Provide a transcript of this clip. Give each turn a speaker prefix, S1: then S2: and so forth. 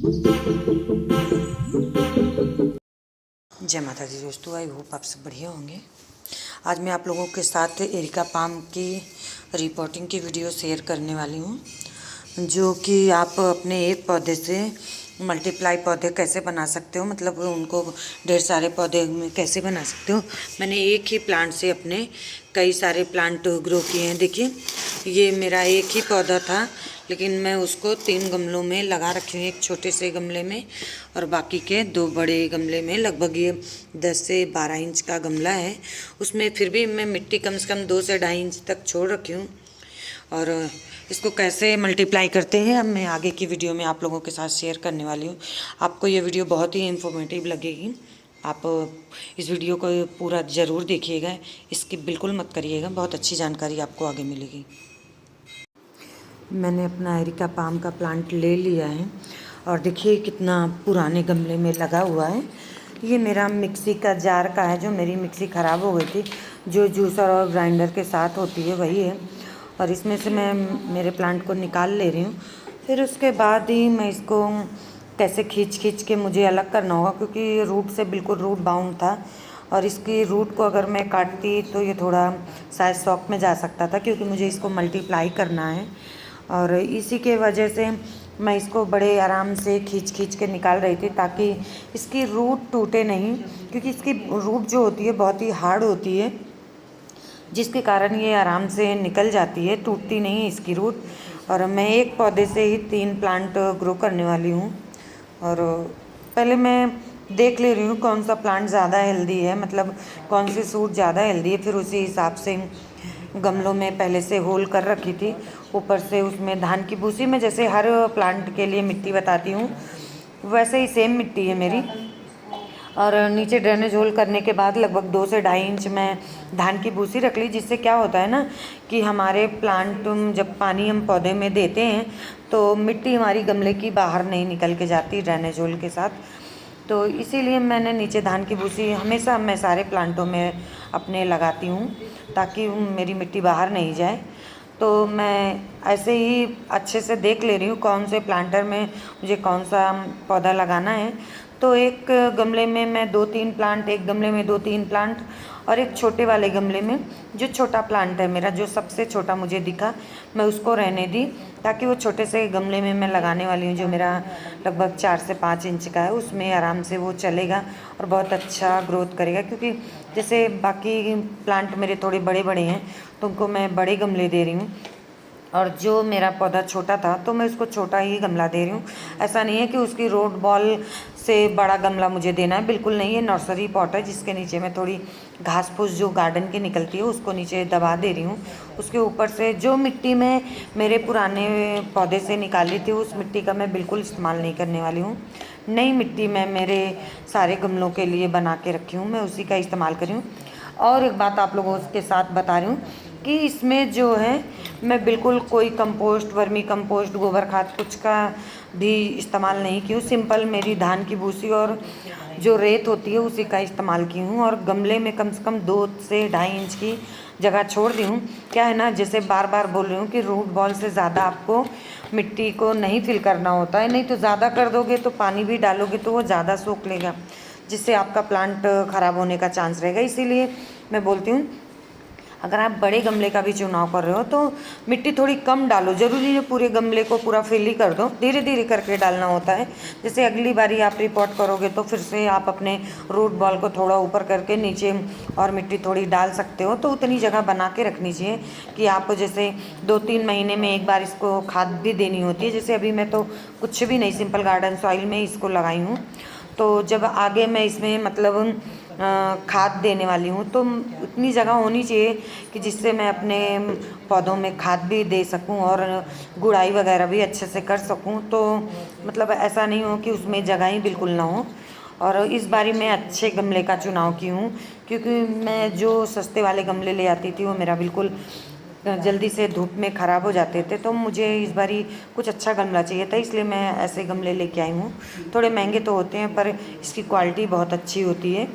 S1: जय माता दी दोस्तों, आई होप आप सब बढ़िया होंगे। आज मैं आप लोगों के साथ एरिका पाम की रिपोर्टिंग की वीडियो शेयर करने वाली हूँ, जो कि आप अपने एक पौधे से मल्टीप्लाई पौधे कैसे बना सकते हो, मतलब उनको ढेर सारे पौधे में कैसे बना सकते हो। मैंने एक ही प्लांट से अपने कई सारे प्लांट ग्रो किए हैं। देखिए, ये मेरा एक ही पौधा था, लेकिन मैं उसको 3 गमलों में लगा रखी हूँ, एक छोटे से गमले में और बाकी के 2 बड़े गमले में। लगभग ये 10 से 12 इंच का गमला है, उसमें फिर भी मैं मिट्टी कम से कम 2 से 2.5 इंच तक छोड़ रखी हूँ। और इसको कैसे मल्टीप्लाई करते हैं अब मैं आगे की वीडियो में आप लोगों के साथ शेयर करने वाली हूँ। आपको ये वीडियो बहुत ही इन्फॉर्मेटिव लगेगी। आप इस वीडियो को पूरा ज़रूर देखिएगा, स्किप बिल्कुल मत करिएगा, बहुत अच्छी जानकारी आपको आगे मिलेगी। मैंने अपना एरिका पाम का प्लांट ले लिया है और देखिए कितना पुराने गमले में लगा हुआ है। ये मेरा मिक्सी का जार का है, जो मेरी मिक्सी ख़राब हो गई थी, जो जूसर और ग्राइंडर के साथ होती है वही है। और इसमें से मैं मेरे प्लांट को निकाल ले रही हूँ। फिर उसके बाद ही मैं इसको कैसे खींच के मुझे अलग करना होगा, क्योंकि रूट से बिल्कुल रूट बाउंड था और इसकी रूट को अगर मैं काटती तो ये थोड़ा शायद शॉक में जा सकता था, क्योंकि मुझे इसको मल्टीप्लाई करना है। और इसी के वजह से मैं इसको बड़े आराम से खींच के निकाल रही थी, ताकि इसकी रूट टूटे नहीं, क्योंकि इसकी रूट जो होती है बहुत ही हार्ड होती है, जिसके कारण ये आराम से निकल जाती है, टूटती नहीं है इसकी रूट। और मैं एक पौधे से ही 3 प्लांट ग्रो करने वाली हूँ। और पहले मैं देख ले रही हूँ कौन सा प्लांट ज़्यादा हेल्दी है, मतलब कौन सी सूट ज़्यादा हेल्दी है। फिर उसी हिसाब से गमलों में पहले से होल कर रखी थी, ऊपर से उसमें धान की भूसी में, जैसे हर प्लांट के लिए मिट्टी बताती हूँ वैसे ही सेम मिट्टी है मेरी। और नीचे ड्रेनेज होल करने के बाद लगभग 2 से 2.5 इंच में धान की भूसी रख ली, जिससे क्या होता है ना कि हमारे प्लांट जब पानी हम पौधे में देते हैं तो मिट्टी हमारी गमले की बाहर नहीं निकल के जाती ड्रेनेज होल के साथ। तो इसीलिए मैंने नीचे धान की भूसी हमेशा मैं सारे प्लांटों में अपने लगाती हूँ, ताकि मेरी मिट्टी बाहर नहीं जाए। तो मैं ऐसे ही अच्छे से देख ले रही हूँ कौन से प्लांटर में मुझे कौन सा पौधा लगाना है। तो एक गमले में मैं 2-3 प्लांट, एक गमले में 2-3 प्लांट, और एक छोटे वाले गमले में जो छोटा प्लांट है मेरा, जो सबसे छोटा मुझे दिखा, मैं उसको रहने दी, ताकि वो छोटे से गमले में मैं लगाने वाली हूँ, जो मेरा लगभग 4 से 5 इंच का है, उसमें आराम से वो चलेगा और बहुत अच्छा ग्रोथ करेगा। क्योंकि जैसे बाकी प्लांट मेरे थोड़े बड़े बड़े हैं तो उनको मैं बड़े गमले दे रही हूँ, और जो मेरा पौधा छोटा था तो मैं उसको छोटा ही गमला दे रही हूँ। ऐसा नहीं है कि उसकी रोड बॉल से बड़ा गमला मुझे देना है, बिल्कुल नहीं। ये नर्सरी पॉट है, जिसके नीचे मैं थोड़ी घास फूस जो गार्डन की निकलती है उसको नीचे दबा दे रही हूँ। उसके ऊपर से जो मिट्टी में मेरे पुराने पौधे से निकाली थी, उस मिट्टी का मैं बिल्कुल इस्तेमाल नहीं करने वाली हूँ। नई मिट्टी मैं मेरे सारे गमलों के लिए बना के रखी हूँ, मैं उसी का इस्तेमाल कर रही हूँ। और एक बात आप लोगों के साथ बता रही हूँ कि इसमें जो है मैं बिल्कुल कोई कंपोस्ट, वर्मी कंपोस्ट, गोबर खाद कुछ का भी इस्तेमाल नहीं की हूँ। सिंपल मेरी धान की भूसी और जो रेत होती है उसी का इस्तेमाल की हूँ। और गमले में कम से कम 2 से 2.5 इंच की जगह छोड़ दी हूँ। क्या है ना, जैसे बार बार बोल रही हूँ कि रूट बॉल से ज़्यादा आपको मिट्टी को नहीं फिल करना होता है, नहीं तो ज़्यादा कर दोगे तो पानी भी डालोगे तो वो ज़्यादा सोख लेगा, जिससे आपका प्लांट ख़राब होने का चांस रहेगा। इसीलिए मैं बोलती हूँ, अगर आप बड़े गमले का भी चुनाव कर रहे हो तो मिट्टी थोड़ी कम डालो, ज़रूरी है पूरे गमले को पूरा फिल ही कर दो, धीरे धीरे करके डालना होता है। जैसे अगली बारी आप रिपोर्ट करोगे तो फिर से आप अपने रूट बॉल को थोड़ा ऊपर करके नीचे और मिट्टी थोड़ी डाल सकते हो। तो उतनी जगह बना के रखनी चाहिए कि आपको जैसे 2-3 महीने में एक बार इसको खाद भी देनी होती है। जैसे अभी मैं तो कुछ भी नहीं, सिंपल गार्डन सॉइल में इसको लगाई हूँ। तो जब आगे मैं इसमें मतलब खाद देने वाली हूँ तो उतनी जगह होनी चाहिए कि जिससे मैं अपने पौधों में खाद भी दे सकूँ और गुड़ाई वगैरह भी अच्छे से कर सकूँ। तो मतलब ऐसा नहीं हो कि उसमें जगह ही बिल्कुल ना हो। और इस बारी मैं अच्छे गमले का चुनाव की हूँ, क्योंकि मैं जो सस्ते वाले गमले ले आती थी वो मेरा बिल्कुल जल्दी से धूप में ख़राब हो जाते थे। तो मुझे इस बारी कुछ अच्छा गमला चाहिए था, इसलिए मैं ऐसे गमले लेके आई हूँ। थोड़े महंगे तो होते हैं पर इसकी क्वालिटी बहुत अच्छी होती है।